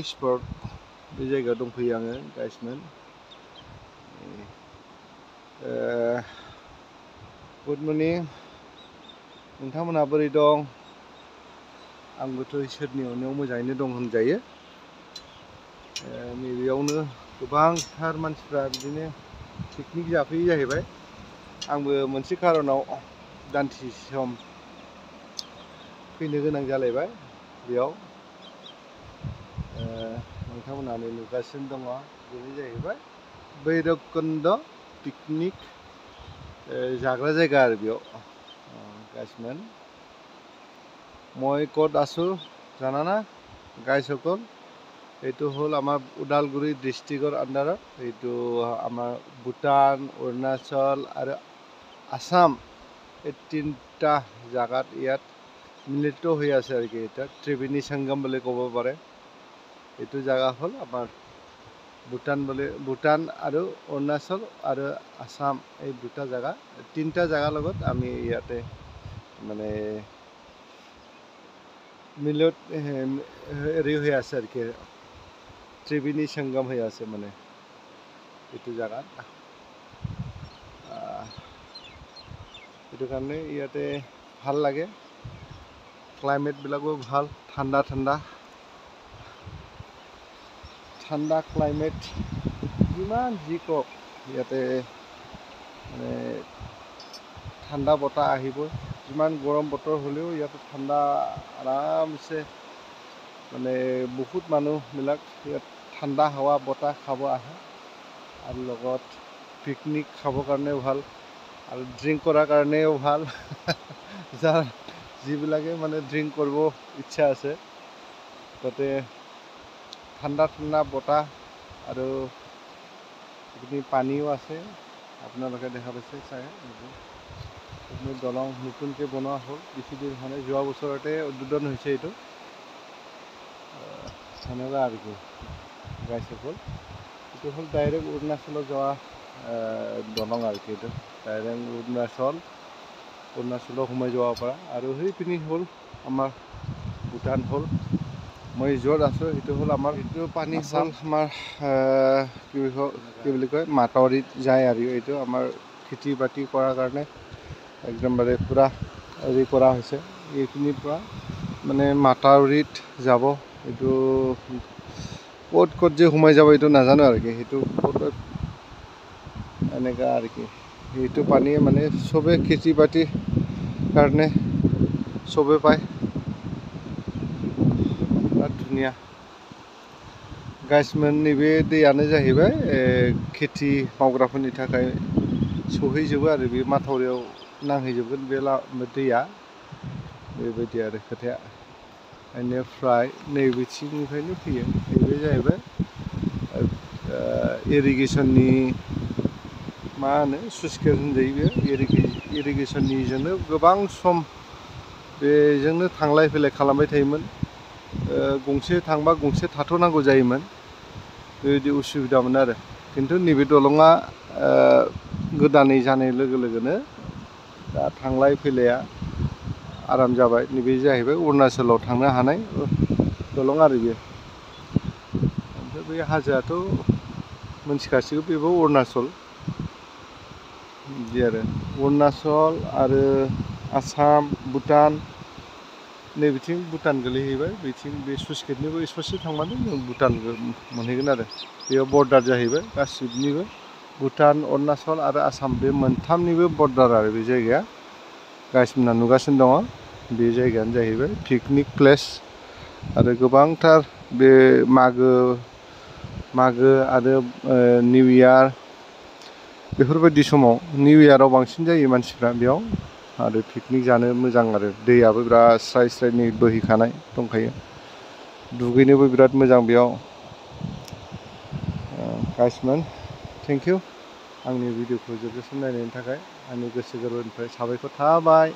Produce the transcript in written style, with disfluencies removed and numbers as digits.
Spot बे जायगायाव दंफैयो आङो गाइसमोन। गुड मर्निं, नोंथांमोनहा बोरै दं? आंबोथ' इसोरनि अननायाव मोजाङैनो दं होनजायो। नैबेयावनो गोबांथार मानसिफ्रा बिदिनो पिकनिक जाफैयो जाहैबाय। आंबो मोनसे खारनाव दान्दिसे सम फैनो गोनां जालायबाय बेयाव। नोंथांमोनहा नुगासिनो दङ, बेनो जाहैबाय भैरबकुन्द पिकनिक जाग्रा जायगा आरो बेयाव गाइसमोन। মই ক'ত আছোঁ জানানা গাইসকল? এইটো হ'ল আমাৰ ওদালগুৰি ডিষ্ট্ৰিক্টৰ আণ্ডাৰত। এইটো আমাৰ ভূটান, অৰুণাচল আৰু আসাম, এই তিনিটা জাগাত ইয়াত মিলিত হৈ আছে আৰু কি। এতিয়া ত্ৰিবেণী সংগম বুলি ক'ব পাৰে। এইটো জাগা হ'ল আমাৰ ভূটান আৰু অৰুণাচল আৰু আসাম, এই দুটা জাগা, তিনিটা জাগাৰ লগত আমি ইয়াতে মানে মিলত হেৰি হৈ আছে আৰু কি, ত্ৰিবেণী সংগম হৈ আছে মানে এইটো জাগাত। সেইটো কাৰণে ইয়াতে ভাল লাগে, ক্লাইমেটবিলাকো ভাল, ঠাণ্ডা ক্লাইমেট। যিমান যি কওক ইয়াতে মানে ঠাণ্ডা বতাহ আহিব। যিমান গৰম বতৰ হ'লেও ইয়াতে ঠাণ্ডা আৰামছে মানে বহুত মানুহবিলাক ইয়াত ঠাণ্ডা হাৱা বতাহ খাব আহে। আৰু লগত পিকনিক খাবৰ কাৰণেও ভাল আৰু ড্ৰিংক কৰাৰ কাৰণেও ভাল। যিবিলাকে মানে ড্ৰিংক কৰিব ইচ্ছা আছে, তাতে ঠাণ্ডা বতাহ আৰু এইখিনি পানীও আছে। আপোনালোকে দেখা পাইছে চাগে। দলং নতুনকৈ বনোৱা হ'ল, বেছিদিন হোৱা নাই, যোৱা বছৰতে উদ্বোধন হৈছে এইটো। সেনেকুৱা আৰু কি গাইসকল। এইটো হ'ল ডাইৰেক্ট অৰুণাচলত যোৱা দলং আৰু কি। এইটো ডাইৰেক্ট অৰুণাচলত সোমাই যাব পৰা। আৰু সেইপিনি হ'ল আমাৰ ভূটান হ'ল। মই য'ত আছোঁ সেইটো হ'ল আমাৰ, এইটো পানী হ'ল আমাৰ কি বুলি কয়, মাতৰিত যায় আৰু এইটো আমাৰ খেতি বাতি কৰাৰ কাৰণে একদমবাৰে পূৰা হেৰি কৰা হৈছে। এইখিনিৰ পৰা মানে মাতাউৰিত যাব। এইটো ক'ত যে সোমাই যাব এইটো নাজানো আৰু কি। সেইটো ক'ত এনেকুৱা আৰু কি। সেইটো পানীয়ে মানে চবেই খেতি বাতিৰ কাৰণে চবেই পায়। बिराद धुनिया गाइसमोन। नैबे दैयानो जाहैबाय खेथि मावग्राफोरनि थाखाय सहैजोबो आरो बे माथावरियाव नांहैजोबगोन बे दैया। बेबायदि आरो खोथाया। बेनिफ्राय नैबेथिंनिफ्रायनो फैयो। नैबे जाहैबाय इरिगेसननि मा होनो, सुइस गेट होनजायो। बे इरिगेसननिजोंनो गोबां सम बेजोंनो थांलाय फैलाय खालामबाय थायोमोन। गंसे थांबा गंसे थाथ'नांगौ जायोमोन, बेबायदि उसुबिदामोन आरो। खिन्थु नैबे दलङा गोदानै जानाय लोगो लोगोनो दा थांलाय फैलाया आराम जाबाय। नैबे जाहैबाय अरुणाचलाव थांनो हानाय दलं आरो बेयो। ओमफ्राय बे हाजोआथ' मोनथिखासिगौ, बेबो अरुणाचल। बिदि आरो अरुणाचल आरो आसाम, भुटान, नैबेथिं भुटान गोलैहैबाय। बेथिं बे सुइस गेटनिबो ससे थांबानो जों भुटान मोनहैगोन आरो। बेयाव बर्डार जाहैबाय गासिबनिबो, भुटान, अरुणाचल आरो आसाम, बे मोनथामनिबो बर्डार आरो बे जायगाया। गाइसमोनहा नुगासिनो दङ, बे जायगायानो जाहैबाय पिकनिक प्लेस। आरो गोबांथार बे मागो आरो निउ इयार, बेफोरबायदि समाव, निउ इयाराव बांसिन जायो मानसिफ्रा बेयाव। आरो पिकनिक जानो मोजां आरो दैयाबो बिराद स्राय स्राय बोहैखानाय दंखायो। दुगैनोबो बिराद मोजां बेयाव। गाइसमोन, थेंक इउ आंनि भिडिअखौ जोबजासिम नायनायनि थाखाय। आंनि गोसो गोरबोनिफ्राय साबायखर थाबाय।